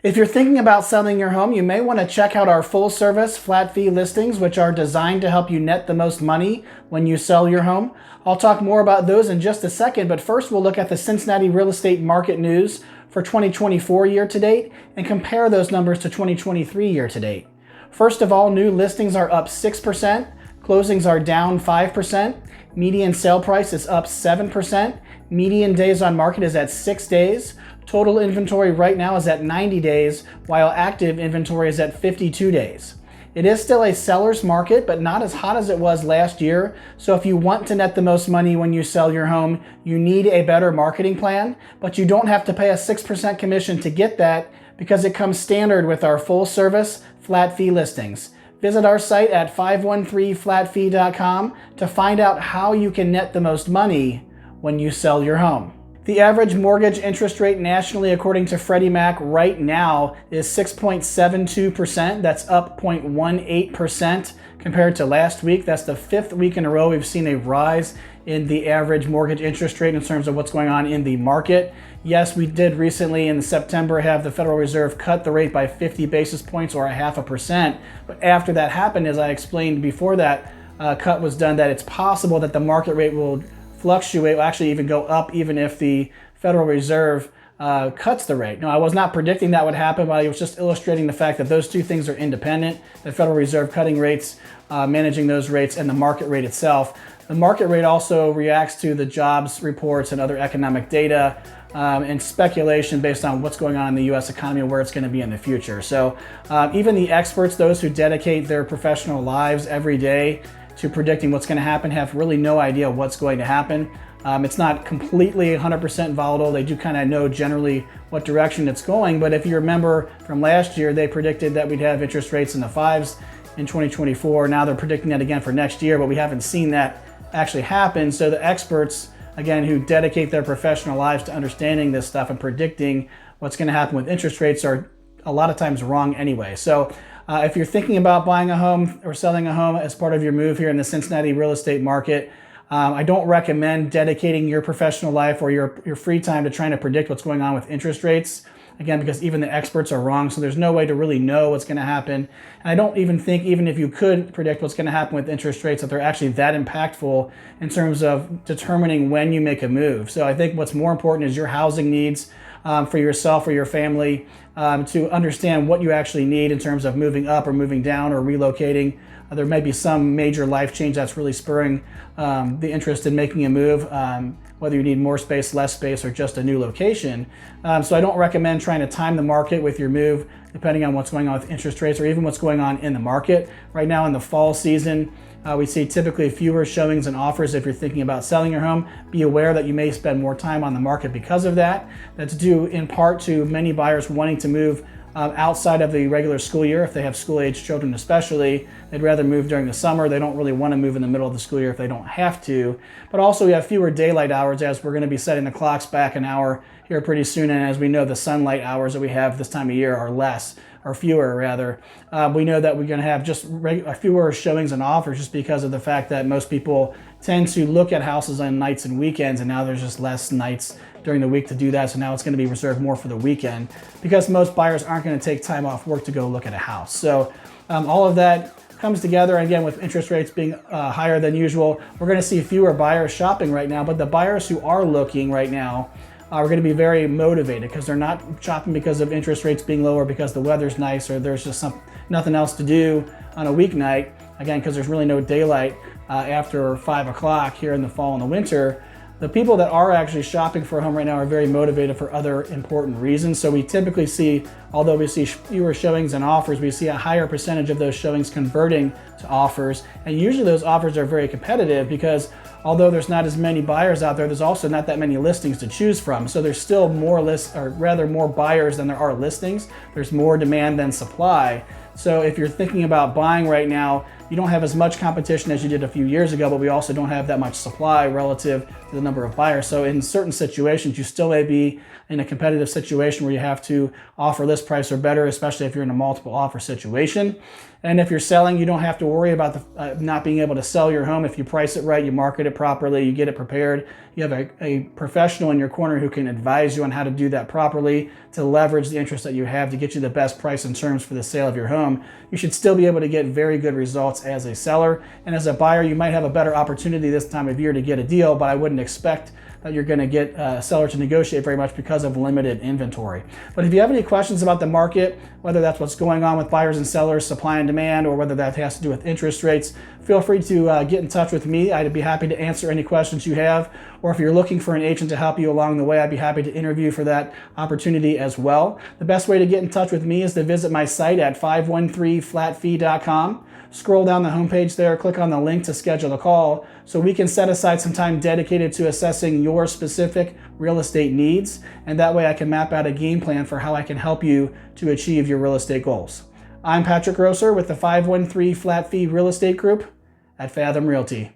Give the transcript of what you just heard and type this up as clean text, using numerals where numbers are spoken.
If you're thinking about selling your home, you may want to check out our full service flat fee listings, which are designed to help you net the most money when you sell your home. I'll talk more about those in just a second, but first we'll look at the Cincinnati real estate market news for 2024 year to date and compare those numbers to 2023 year to date. First of all, new listings are up 6%, closings are down 5%, median sale price is up 7%, median days on market is at 6 days, total inventory right now is at 90 days, while active inventory is at 52 days. It is still a seller's market, but not as hot as it was last year. So if you want to net the most money when you sell your home, you need a better marketing plan, but you don't have to pay a 6% commission to get that because it comes standard with our full service flat fee listings. Visit our site at 513flatfee.com to find out how you can net the most money when you sell your home. The average mortgage interest rate nationally, according to Freddie Mac right now, is 6.72%. That's up 0.18% compared to last week. That's the fifth week in a row we've seen a rise in the average mortgage interest rate in terms of what's going on in the market. Yes, we did recently in September have the Federal Reserve cut the rate by 50 basis points or 0.5%. But after that happened, as I explained before that cut was done, that it's possible that the market rate will fluctuate, will actually even go up even if the Federal Reserve cuts the rate. Now, I was not predicting that would happen, but I was just illustrating the fact that those two things are independent. The Federal Reserve cutting rates, managing those rates, and the market rate itself. The market rate also reacts to the jobs reports and other economic data and speculation based on what's going on in the U.S. economy and where it's going to be in the future. So even the experts, those who dedicate their professional lives every day to predicting what's going to happen, have really no idea what's going to happen. It's not completely 100% volatile. They do kind of know generally what direction it's going. But if you remember from last year, they predicted that we'd have interest rates in the 5s in 2024. Now they're predicting that again for next year, but we haven't seen that actually happen. So the experts, again, who dedicate their professional lives to understanding this stuff and predicting what's going to happen with interest rates, are a lot of times wrong anyway. So if you're thinking about buying a home or selling a home as part of your move here in the Cincinnati real estate market, I don't recommend dedicating your professional life or your free time to trying to predict what's going on with interest rates. Again, because even the experts are wrong, so there's no way to really know what's going to happen. And I don't even think, even if you could predict what's going to happen with interest rates, that they're actually that impactful in terms of determining when you make a move. So I think what's more important is your housing needs for yourself or your family, to understand what you actually need in terms of moving up or moving down or relocating. There may be some major life change that's really spurring the interest in making a move, whether you need more space, less space, or just a new location. So I don't recommend trying to time the market with your move, depending on what's going on with interest rates or even what's going on in the market. Right now in the fall season, we see typically fewer showings and offers. If you're thinking about selling your home, be aware that you may spend more time on the market because of that. That's due in part to many buyers wanting to move outside of the regular school year. If they have school-age children especially, they'd rather move during the summer. They don't really want to move in the middle of the school year if they don't have to. But also we have fewer daylight hours, as we're going to be setting the clocks back an hour here pretty soon. And as we know, the sunlight hours that we have this time of year are less, or fewer rather. We know that we're going to have just fewer showings and offers just because of the fact that most people tend to look at houses on nights and weekends, and now there's just less nights during the week to do that. So now it's going to be reserved more for the weekend because most buyers aren't going to take time off work to go look at a house. So all of that comes together, again, with interest rates being higher than usual. We're going to see fewer buyers shopping right now, but the buyers who are looking right now are going to be very motivated because they're not shopping because of interest rates being lower, because the weather's nice, or there's just nothing else to do on a weeknight. Again, because there's really no daylight after 5 o'clock here in the fall and the winter. The people that are actually shopping for a home right now are very motivated for other important reasons. So we typically see, although we see fewer showings and offers, we see a higher percentage of those showings converting to offers. And usually those offers are very competitive because although there's not as many buyers out there, there's also not that many listings to choose from. So there's still more more buyers than there are listings. There's more demand than supply. So if you're thinking about buying right now, you don't have as much competition as you did a few years ago, but we also don't have that much supply relative the number of buyers. So in certain situations, you still may be in a competitive situation where you have to offer list price or better, especially if you're in a multiple offer situation. And if you're selling, you don't have to worry about not being able to sell your home. If you price it right, you market it properly, you get it prepared, you have a professional in your corner who can advise you on how to do that properly to leverage the interest that you have to get you the best price and terms for the sale of your home. You should still be able to get very good results as a seller. And as a buyer, you might have a better opportunity this time of year to get a deal, but I wouldn't expect that you're going to get a seller to negotiate very much because of limited inventory. But if you have any questions about the market, whether that's what's going on with buyers and sellers, supply and demand, or whether that has to do with interest rates, feel free to get in touch with me. I'd be happy to answer any questions you have. Or if you're looking for an agent to help you along the way, I'd be happy to interview for that opportunity as well. The best way to get in touch with me is to visit my site at 513flatfee.com. Scroll down the homepage there, click on the link to schedule a call so we can set aside some time dedicated to assessing your specific real estate needs. And that way I can map out a game plan for how I can help you to achieve your real estate goals. I'm Patrick Grosser with the 513 Flat Fee Real Estate Group at Fathom Realty.